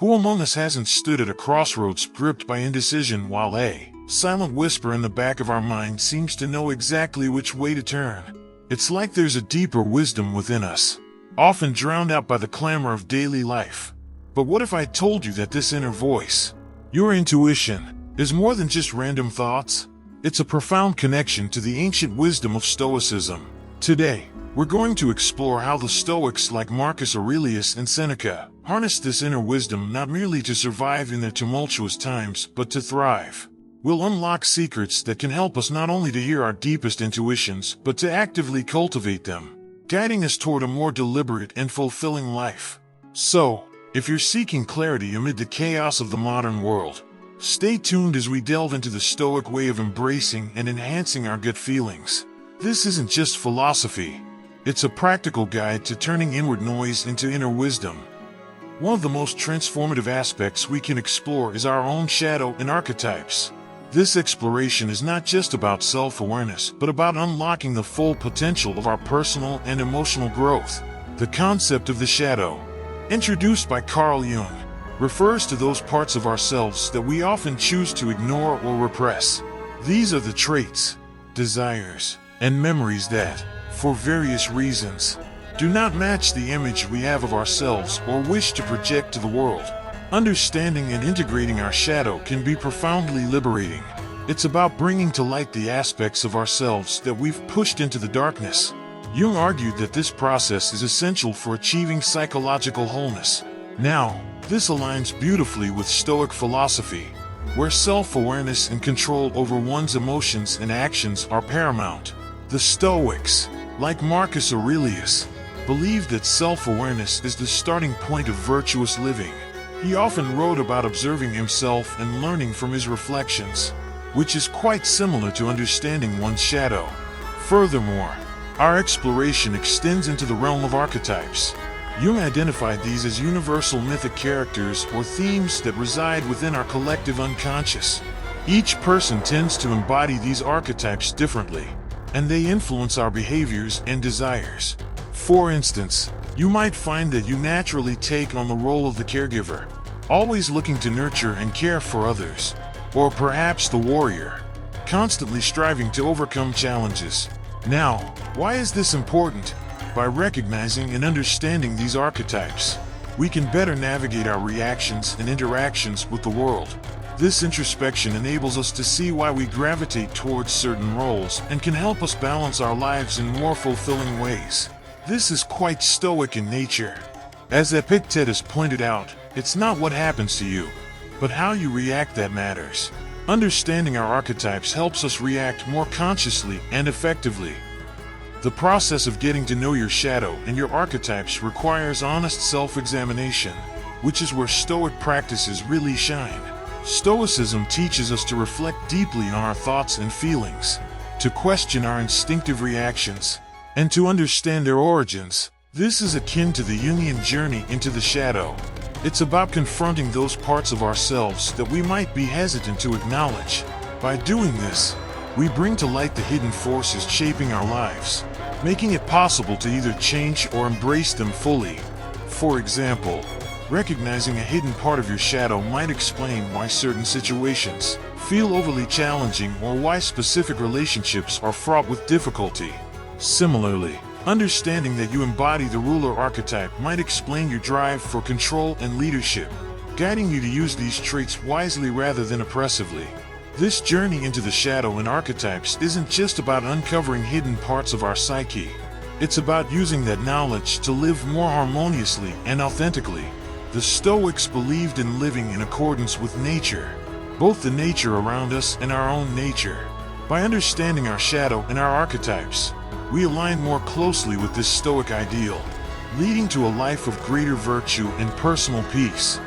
Who among us hasn't stood at a crossroads gripped by indecision while a silent whisper in the back of our mind seems to know exactly which way to turn? It's like there's a deeper wisdom within us, often drowned out by the clamor of daily life. But what if I told you that this inner voice, your intuition, is more than just random thoughts? It's a profound connection to the ancient wisdom of Stoicism. Today, we're going to explore how the Stoics like Marcus Aurelius and Seneca harnessed this inner wisdom not merely to survive in their tumultuous times, but to thrive. We'll unlock secrets that can help us not only to hear our deepest intuitions, but to actively cultivate them, guiding us toward a more deliberate and fulfilling life. So, if you're seeking clarity amid the chaos of the modern world, stay tuned as we delve into the Stoic way of embracing and enhancing our gut feelings. This isn't just philosophy. It's a practical guide to turning inward noise into inner wisdom. One of the most transformative aspects we can explore is our own shadow and archetypes. This exploration is not just about self-awareness, but about unlocking the full potential of our personal and emotional growth. The concept of the shadow, introduced by Carl Jung, refers to those parts of ourselves that we often choose to ignore or repress. These are the traits, desires, and memories that, for various reasons, do not match the image we have of ourselves or wish to project to the world. Understanding and integrating our shadow can be profoundly liberating. It's about bringing to light the aspects of ourselves that we've pushed into the darkness. Jung argued that this process is essential for achieving psychological wholeness. Now, this aligns beautifully with Stoic philosophy, where self-awareness and control over one's emotions and actions are paramount. The Stoics, like Marcus Aurelius, believed that self-awareness is the starting point of virtuous living. He often wrote about observing himself and learning from his reflections, which is quite similar to understanding one's shadow. Furthermore, our exploration extends into the realm of archetypes. Jung identified these as universal mythic characters or themes that reside within our collective unconscious. Each person tends to embody these archetypes differently, and they influence our behaviors and desires. For instance, you might find that you naturally take on the role of the caregiver, always looking to nurture and care for others, or perhaps the warrior, constantly striving to overcome challenges. Now, why is this important? By recognizing and understanding these archetypes, we can better navigate our reactions and interactions with the world. This introspection enables us to see why we gravitate towards certain roles and can help us balance our lives in more fulfilling ways. This is quite Stoic in nature. As Epictetus pointed out, it's not what happens to you, but how you react that matters. Understanding our archetypes helps us react more consciously and effectively. The process of getting to know your shadow and your archetypes requires honest self-examination, which is where Stoic practices really shine. Stoicism teaches us to reflect deeply on our thoughts and feelings, to question our instinctive reactions, and to understand their origins. This is akin to the Jungian journey into the shadow. It's about confronting those parts of ourselves that we might be hesitant to acknowledge. By doing this, we bring to light the hidden forces shaping our lives, making it possible to either change or embrace them fully. For example, recognizing a hidden part of your shadow might explain why certain situations feel overly challenging or why specific relationships are fraught with difficulty. Similarly, understanding that you embody the ruler archetype might explain your drive for control and leadership, guiding you to use these traits wisely rather than oppressively. This journey into the shadow and archetypes isn't just about uncovering hidden parts of our psyche. It's about using that knowledge to live more harmoniously and authentically. The Stoics believed in living in accordance with nature, both the nature around us and our own nature. By understanding our shadow and our archetypes, we align more closely with this Stoic ideal, leading to a life of greater virtue and personal peace.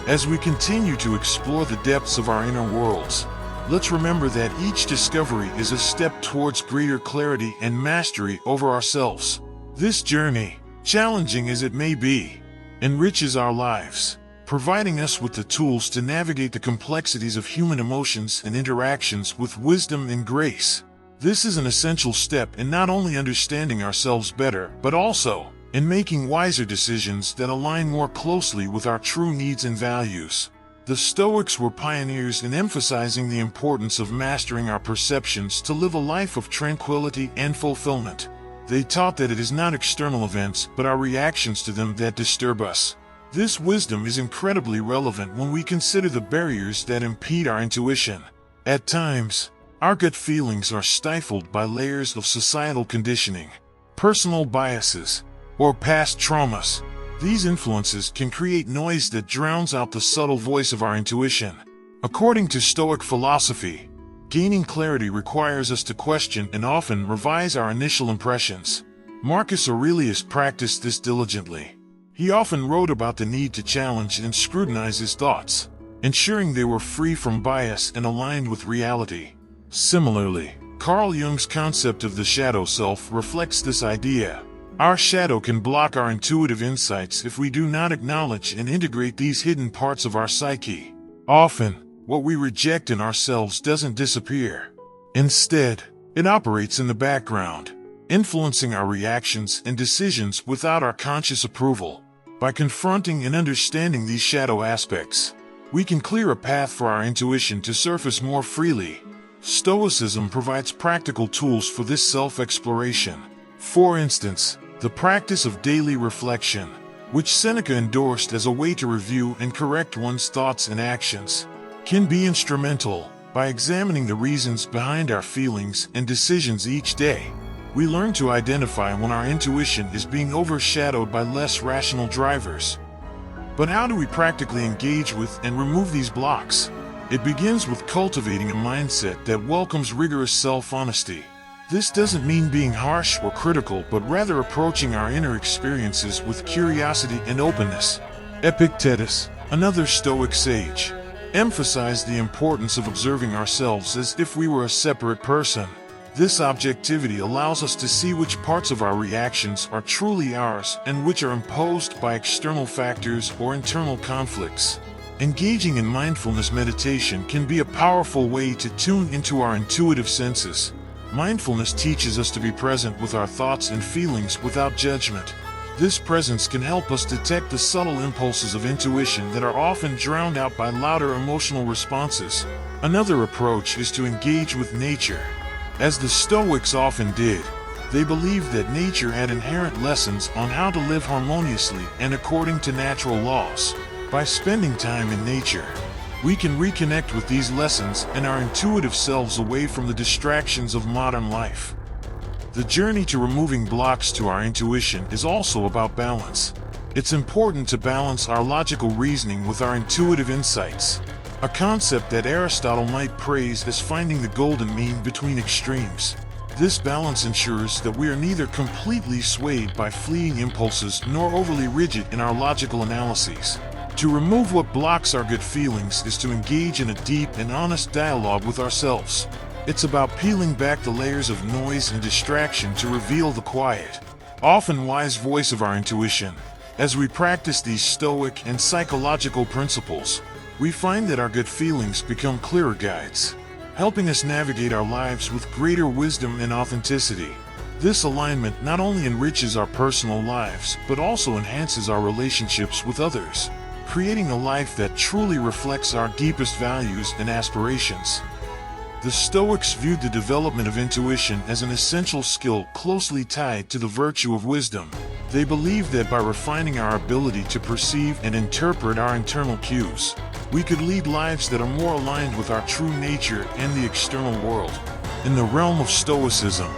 As we continue to explore the depths of our inner worlds, let's remember that each discovery is a step towards greater clarity and mastery over ourselves. This journey, challenging as it may be, enriches our lives, providing us with the tools to navigate the complexities of human emotions and interactions with wisdom and grace. This is an essential step in not only understanding ourselves better, but also and making wiser decisions that align more closely with our true needs and values. The Stoics were pioneers in emphasizing the importance of mastering our perceptions to live a life of tranquility and fulfillment. They taught that it is not external events but our reactions to them that disturb us. This wisdom is incredibly relevant when we consider the barriers that impede our intuition. At times, our gut feelings are stifled by layers of societal conditioning, personal biases, or past traumas. These influences can create noise that drowns out the subtle voice of our intuition. According to Stoic philosophy, gaining clarity requires us to question and often revise our initial impressions. Marcus Aurelius practiced this diligently. He often wrote about the need to challenge and scrutinize his thoughts, ensuring they were free from bias and aligned with reality. Similarly, Carl Jung's concept of the shadow self reflects this idea. Our shadow can block our intuitive insights if we do not acknowledge and integrate these hidden parts of our psyche. Often, what we reject in ourselves doesn't disappear. Instead, it operates in the background, influencing our reactions and decisions without our conscious approval. By confronting and understanding these shadow aspects, we can clear a path for our intuition to surface more freely. Stoicism provides practical tools for this self-exploration. For instance, the practice of daily reflection, which Seneca endorsed as a way to review and correct one's thoughts and actions, can be instrumental. By examining the reasons behind our feelings and decisions each day, we learn to identify when our intuition is being overshadowed by less rational drivers. But how do we practically engage with and remove these blocks? It begins with cultivating a mindset that welcomes rigorous self-honesty. This doesn't mean being harsh or critical, but rather approaching our inner experiences with curiosity and openness. Epictetus, another Stoic sage, emphasized the importance of observing ourselves as if we were a separate person. This objectivity allows us to see which parts of our reactions are truly ours and which are imposed by external factors or internal conflicts. Engaging in mindfulness meditation can be a powerful way to tune into our intuitive senses. Mindfulness teaches us to be present with our thoughts and feelings without judgment. This presence can help us detect the subtle impulses of intuition that are often drowned out by louder emotional responses. Another approach is to engage with nature. As the Stoics often did, they believed that nature had inherent lessons on how to live harmoniously and according to natural laws. By spending time in nature, we can reconnect with these lessons and our intuitive selves away from the distractions of modern life. The journey to removing blocks to our intuition is also about balance. It's important to balance our logical reasoning with our intuitive insights, a concept that Aristotle might praise as finding the golden mean between extremes. This balance ensures that we are neither completely swayed by fleeting impulses nor overly rigid in our logical analyses. To remove what blocks our good feelings is to engage in a deep and honest dialogue with ourselves. It's about peeling back the layers of noise and distraction to reveal the quiet, often wise voice of our intuition. As we practice these Stoic and psychological principles, we find that our good feelings become clearer guides, helping us navigate our lives with greater wisdom and authenticity. This alignment not only enriches our personal lives, but also enhances our relationships with others, creating a life that truly reflects our deepest values and aspirations. The Stoics viewed the development of intuition as an essential skill closely tied to the virtue of wisdom. They believed that by refining our ability to perceive and interpret our internal cues, we could lead lives that are more aligned with our true nature and the external world. In the realm of Stoicism,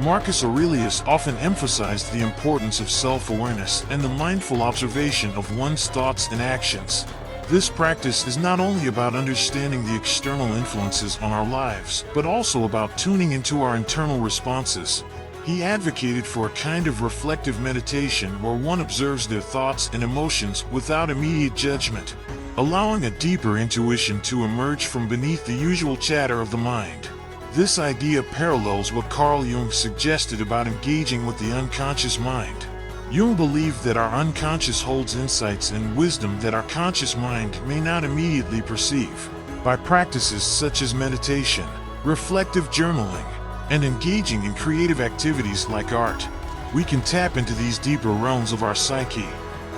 Marcus Aurelius often emphasized the importance of self-awareness and the mindful observation of one's thoughts and actions. This practice is not only about understanding the external influences on our lives, but also about tuning into our internal responses. He advocated for a kind of reflective meditation where one observes their thoughts and emotions without immediate judgment, allowing a deeper intuition to emerge from beneath the usual chatter of the mind. This idea parallels what Carl Jung suggested about engaging with the unconscious mind. Jung believed that our unconscious holds insights and wisdom that our conscious mind may not immediately perceive. By practices such as meditation, reflective journaling, and engaging in creative activities like art, we can tap into these deeper realms of our psyche.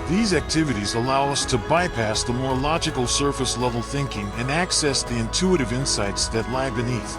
These activities allow us to bypass the more logical surface-level thinking and access the intuitive insights that lie beneath.